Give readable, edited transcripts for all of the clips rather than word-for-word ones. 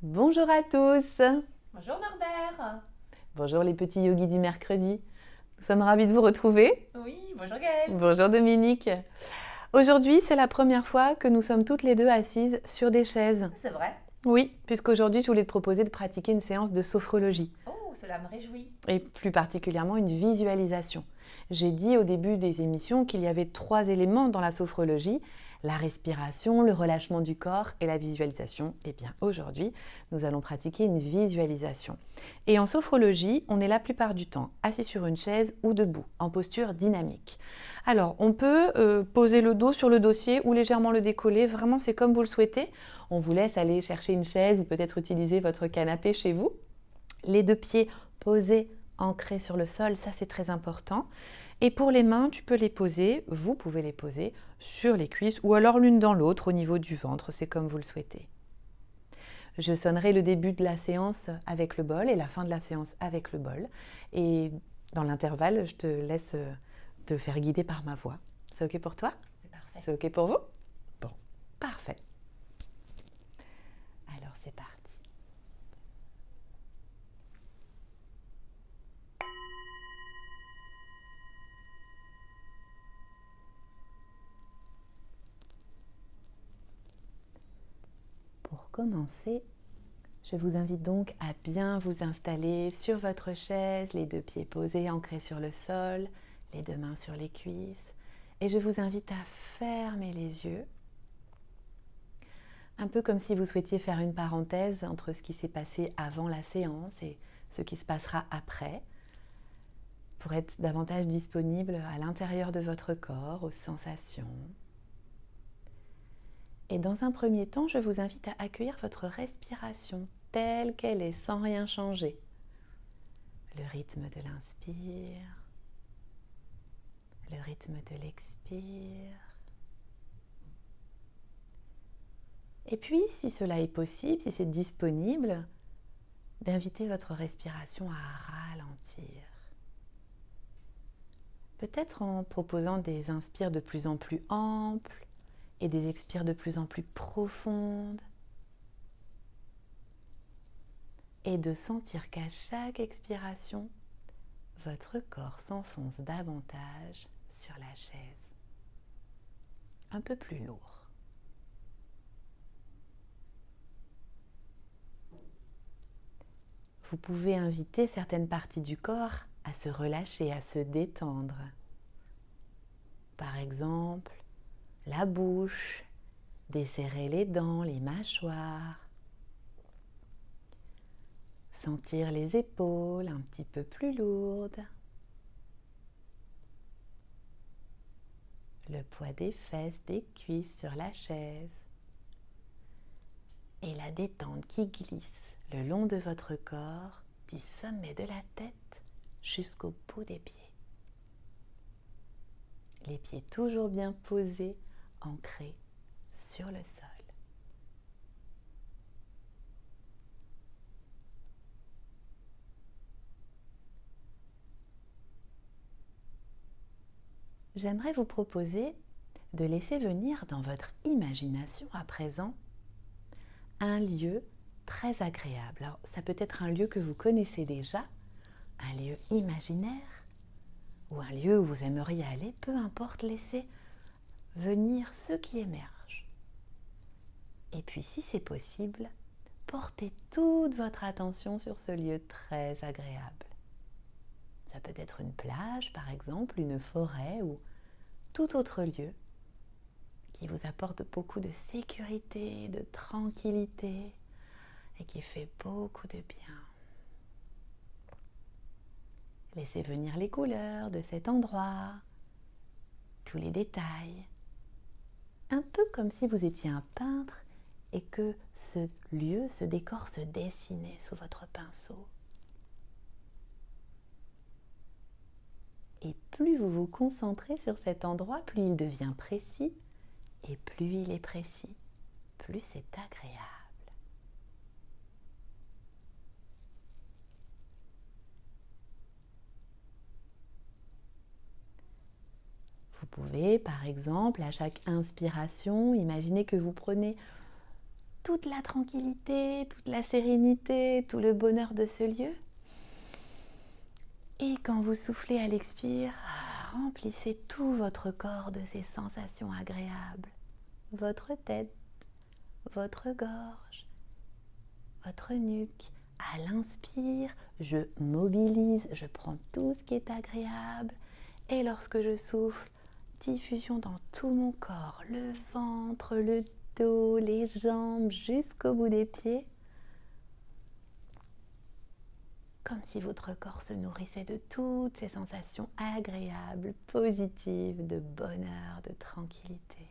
Bonjour à tous. Bonjour Norbert. Bonjour les petits yogis du mercredi. Nous sommes ravis de vous retrouver. Oui, bonjour Gaëlle. Bonjour Dominique. Aujourd'hui, c'est la première fois que nous sommes toutes les deux assises sur des chaises. C'est vrai. Oui, puisqu'aujourd'hui, je voulais te proposer de pratiquer une séance de sophrologie Oh, cela me réjouit. et plus particulièrement une visualisation. J'ai dit au début des émissions qu'il y avait 3 éléments dans la sophrologie: la respiration, le relâchement du corps et la visualisation. Et bien aujourd'hui, nous allons pratiquer une visualisation. Et en sophrologie, on est la plupart du temps assis sur une chaise ou debout, en posture dynamique. Alors, on peut poser le dos sur le dossier ou légèrement le décoller, vraiment c'est comme vous le souhaitez. On vous laisse aller chercher une chaise ou peut-être utiliser votre canapé chez vous. Les 2 pieds posés, ancrés sur le sol, ça c'est très important. Et pour les mains, tu peux les poser, vous pouvez les poser sur les cuisses ou alors l'une dans l'autre au niveau du ventre, c'est comme vous le souhaitez. Je sonnerai le début de la séance avec le bol et la fin de la séance avec le bol. Et dans l'intervalle, je te laisse te faire guider par ma voix. C'est OK pour toi? C'est parfait. C'est OK pour vous? Bon, parfait. Alors c'est parti. Pour commencer, je vous invite donc à bien vous installer sur votre chaise, les 2 pieds posés, ancrés sur le sol, les 2 mains sur les cuisses. Et je vous invite à fermer les yeux, un peu comme si vous souhaitiez faire une parenthèse entre ce qui s'est passé avant la séance et ce qui se passera après, pour être davantage disponible à l'intérieur de votre corps, aux sensations. Et dans un premier temps, je vous invite à accueillir votre respiration telle qu'elle est, sans rien changer. Le rythme de l'inspire, le rythme de l'expire. Et puis, si cela est possible, si c'est disponible, d'inviter votre respiration à ralentir. Peut-être en proposant des inspires de plus en plus amples et des expires de plus en plus profondes. Et de sentir qu'à chaque expiration, votre corps s'enfonce davantage sur la chaise. Un peu plus lourd. Vous pouvez inviter certaines parties du corps à se relâcher, à se détendre. Par exemple, la bouche, desserrer les dents, les mâchoires. Sentir les épaules un petit peu plus lourdes. Le poids des fesses, des cuisses sur la chaise. Et la détente qui glisse le long de votre corps, du sommet de la tête jusqu'au bout des pieds. Les pieds toujours bien posés, ancrés sur le sol. J'aimerais vous proposer de laisser venir dans votre imagination à présent un lieu très agréable. Alors, ça peut être un lieu que vous connaissez déjà, un lieu imaginaire ou un lieu où vous aimeriez aller, peu importe, laissez venir ce qui émerge. Et puis, si c'est possible, portez toute votre attention sur ce lieu très agréable. Ça peut être une plage, par exemple, une forêt ou tout autre lieu qui vous apporte beaucoup de sécurité, de tranquillité et qui fait beaucoup de bien. Laissez venir les couleurs de cet endroit, tous les détails. Un peu comme si vous étiez un peintre et que ce lieu, ce décor se dessinait sous votre pinceau. Et plus vous vous concentrez sur cet endroit, plus il devient précis. Et plus il est précis, plus c'est agréable. Vous pouvez, par exemple, à chaque inspiration, imaginer que vous prenez toute la tranquillité, toute la sérénité, tout le bonheur de ce lieu. Et quand vous soufflez à l'expire, remplissez tout votre corps de ces sensations agréables. Votre tête, votre gorge, votre nuque. À l'inspire, je mobilise, je prends tout ce qui est agréable. Et lorsque je souffle, diffusion dans tout mon corps, le ventre, le dos, les jambes, jusqu'au bout des pieds. Comme si votre corps se nourrissait de toutes ces sensations agréables, positives, de bonheur, de tranquillité.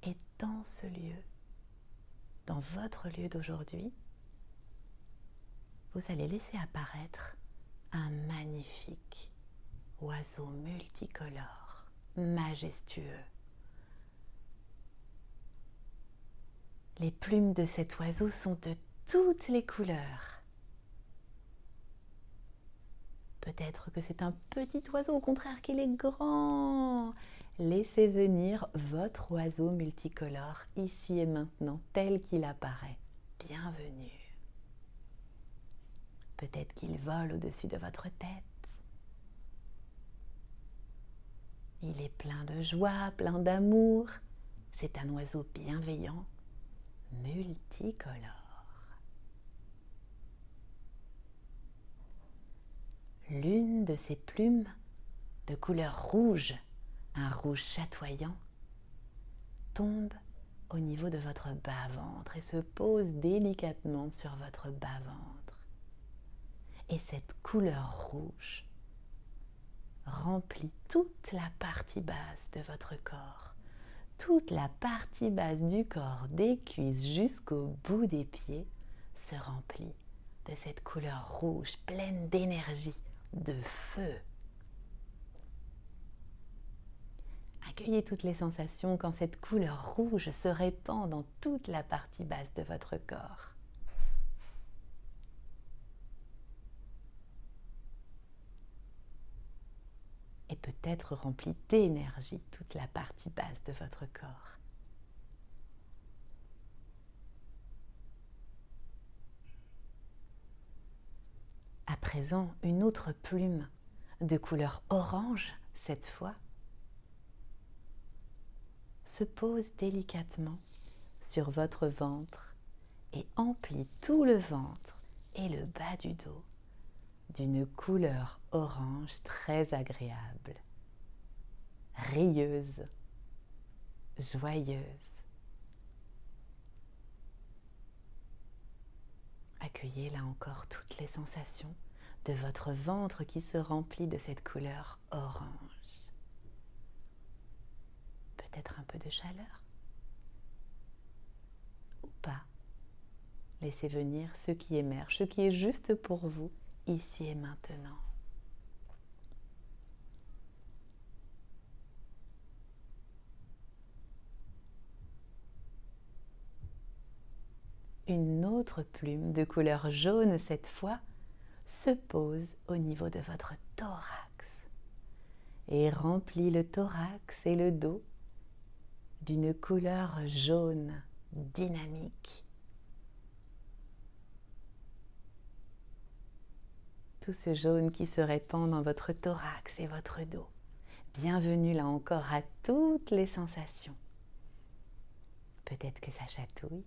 Et dans ce lieu, dans votre lieu d'aujourd'hui, vous allez laisser apparaître un magnifique oiseau multicolore, majestueux. Les plumes de cet oiseau sont de toutes les couleurs. Peut-être que c'est un petit oiseau, au contraire qu'il est grand. Laissez venir votre oiseau multicolore ici et maintenant, tel qu'il apparaît. Bienvenue. Peut-être qu'il vole au-dessus de votre tête. Il est plein de joie, plein d'amour. C'est un oiseau bienveillant, multicolore. L'une de ses plumes, de couleur rouge, un rouge chatoyant, tombe au niveau de votre bas-ventre et se pose délicatement sur votre bas-ventre. Et cette couleur rouge remplit toute la partie basse de votre corps, toute la partie basse du corps, des cuisses jusqu'au bout des pieds, se remplit de cette couleur rouge pleine d'énergie, de feu. Accueillez toutes les sensations quand cette couleur rouge se répand dans toute la partie basse de votre corps. Et peut-être remplit d'énergie toute la partie basse de votre corps. À présent, une autre plume de couleur orange, cette fois, se pose délicatement sur votre ventre et emplit tout le ventre et le bas du dos d'une couleur orange très agréable, rieuse, joyeuse. Accueillez là encore toutes les sensations de votre ventre qui se remplit de cette couleur orange. Peut-être un peu de chaleur ou pas. Laissez venir ce qui émerge, ce qui est juste pour vous, ici et maintenant. Une autre plume de couleur jaune cette fois se pose au niveau de votre thorax et remplit le thorax et le dos d'une couleur jaune dynamique. Tout ce jaune qui se répand dans votre thorax et votre dos. Bienvenue là encore à toutes les sensations. Peut-être que ça chatouille.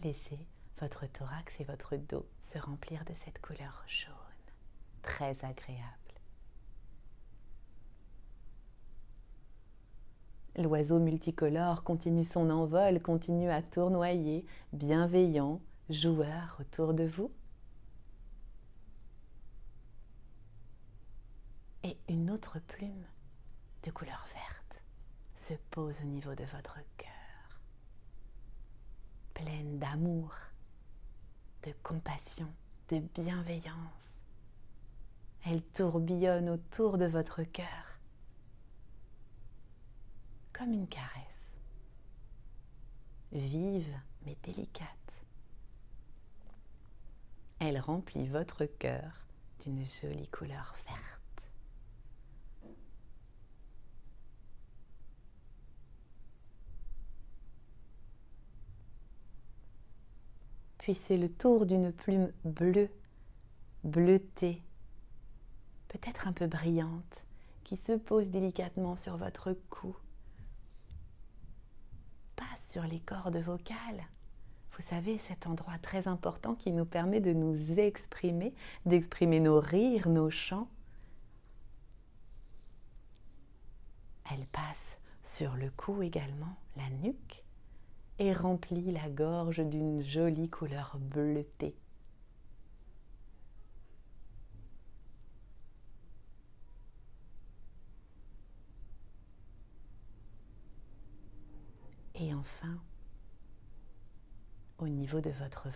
Laissez votre thorax et votre dos se remplir de cette couleur jaune, très agréable. L'oiseau multicolore continue son envol, continue à tournoyer, bienveillant, joueur autour de vous. Et une autre plume de couleur verte se pose au niveau de votre cœur, pleine d'amour, de compassion, de bienveillance. Elle tourbillonne autour de votre cœur comme une caresse, vive mais délicate. Elle remplit votre cœur d'une jolie couleur verte. Puis c'est le tour d'une plume bleue, bleutée, peut-être un peu brillante, qui se pose délicatement sur votre cou, passe sur les cordes vocales. Vous savez, cet endroit très important qui nous permet de nous exprimer, d'exprimer nos rires, nos chants. Elle passe sur le cou également, la nuque, et remplit la gorge d'une jolie couleur bleutée. Et enfin, au niveau de votre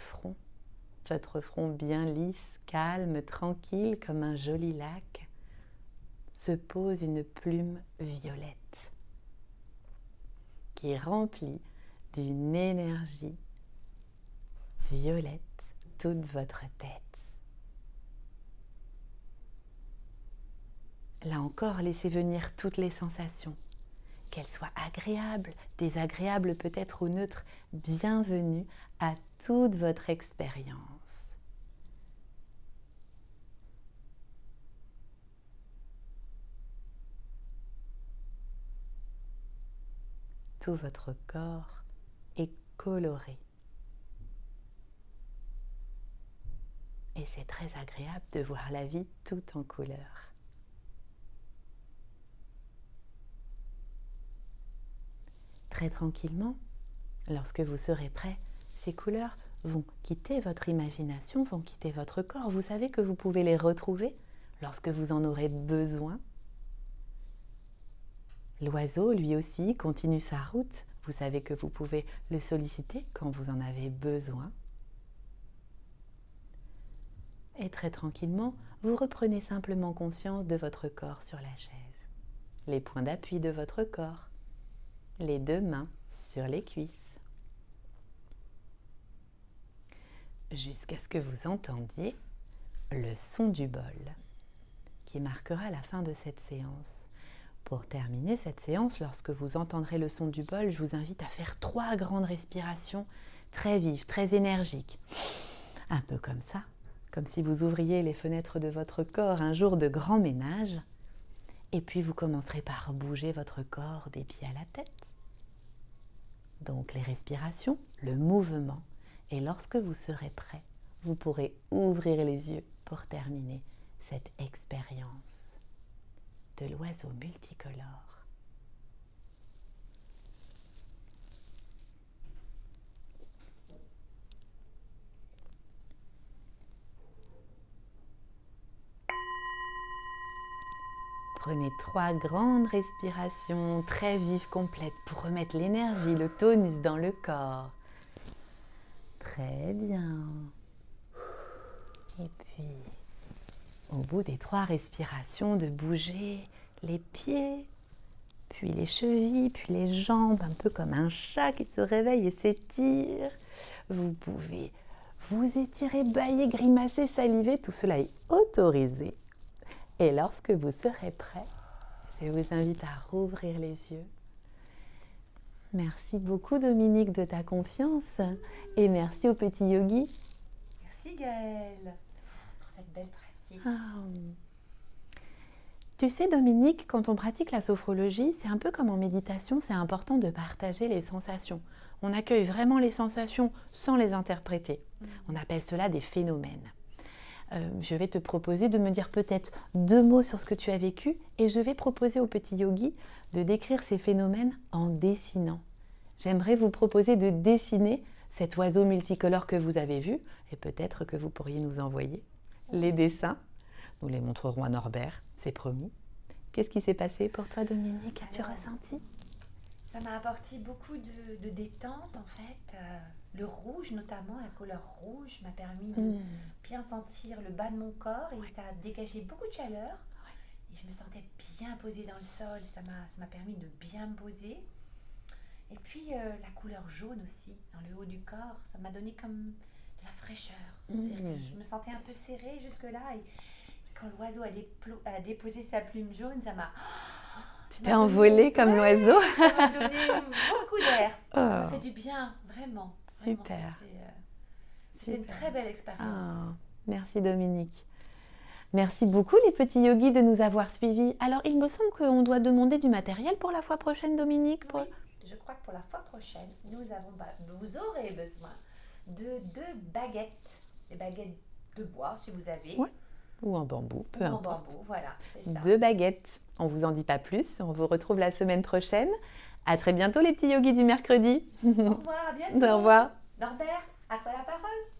front bien lisse, calme, tranquille comme un joli lac, se pose une plume violette qui remplit d'une énergie violette toute votre tête. Là encore, laissez venir toutes les sensations, qu'elles soient agréables, désagréables peut-être ou neutres, bienvenue à toute votre expérience. Tout votre corps est coloré. Et c'est très agréable de voir la vie tout en couleurs. Très tranquillement, lorsque vous serez prêt, ces couleurs vont quitter votre imagination, vont quitter votre corps. Vous savez que vous pouvez les retrouver lorsque vous en aurez besoin. L'oiseau, lui aussi, continue sa route. Vous savez que vous pouvez le solliciter quand vous en avez besoin. Et très tranquillement, vous reprenez simplement conscience de votre corps sur la chaise, les points d'appui de votre corps, les deux mains sur les cuisses, jusqu'à ce que vous entendiez le son du bol qui marquera la fin de cette séance. Pour terminer cette séance, lorsque vous entendrez le son du bol, je vous invite à faire 3 grandes respirations très vives, très énergiques. Un peu comme ça, comme si vous ouvriez les fenêtres de votre corps un jour de grand ménage. Et puis vous commencerez par bouger votre corps des pieds à la tête. Donc les respirations, le mouvement. Et lorsque vous serez prêt, vous pourrez ouvrir les yeux pour terminer cette expérience de l'oiseau multicolore. Prenez 3 grandes respirations très vives, complètes, pour remettre l'énergie, le tonus dans le corps. Très bien. Et puis, au bout des 3 respirations, de bouger les pieds, puis les chevilles, puis les jambes, un peu comme un chat qui se réveille et s'étire. Vous pouvez vous étirer, bâiller, grimacer, saliver, tout cela est autorisé. Et lorsque vous serez prêt, je vous invite à rouvrir les yeux. Merci beaucoup Dominique de ta confiance et merci au petit yogi. Merci Gaëlle pour cette belle pratique. Tu sais Dominique, quand on pratique la sophrologie, c'est un peu comme en méditation, c'est important de partager les sensations. On accueille vraiment les sensations sans les interpréter. On appelle cela des phénomènes. Je vais te proposer de me dire peut-être 2 mots sur ce que tu as vécu et je vais proposer au petit yogi de décrire ces phénomènes en dessinant. J'aimerais vous proposer de dessiner cet oiseau multicolore que vous avez vu et peut-être que vous pourriez nous envoyer les dessins. Nous les montrerons à Norbert, c'est promis. Qu'est-ce qui s'est passé pour toi Dominique? As-tu ressenti? Ça m'a apporté beaucoup de détente en fait. Le rouge notamment, la couleur rouge m'a permis de bien sentir le bas de mon corps et ça a dégagé beaucoup de chaleur. Et je me sentais bien posée dans le sol, ça m'a permis de bien me poser. Et puis la couleur jaune aussi, dans le haut du corps, ça m'a donné comme de la fraîcheur. Je me sentais un peu serrée jusque-là quand l'oiseau a déposé sa plume jaune, ça m'a... Tu t'es envolée comme l'oiseau. Ça m'a donné beaucoup d'air. Oh. Ça m'a fait du bien, vraiment. Super. C'était une très belle expérience. Oh, merci Dominique. Merci beaucoup les petits yogis de nous avoir suivis. Alors, il me semble qu'on doit demander du matériel pour la fois prochaine, Dominique. Oui, je crois que pour la fois prochaine, vous aurez besoin de 2 baguettes. Des baguettes de bois, si vous avez. Ouais. Ou en bambou, peu importe. En bambou, voilà, c'est ça. 2 baguettes. On vous en dit pas plus. On vous retrouve la semaine prochaine. À très bientôt les petits yogis du mercredi. Au revoir, à bientôt. Au revoir. Norbert, à toi la parole.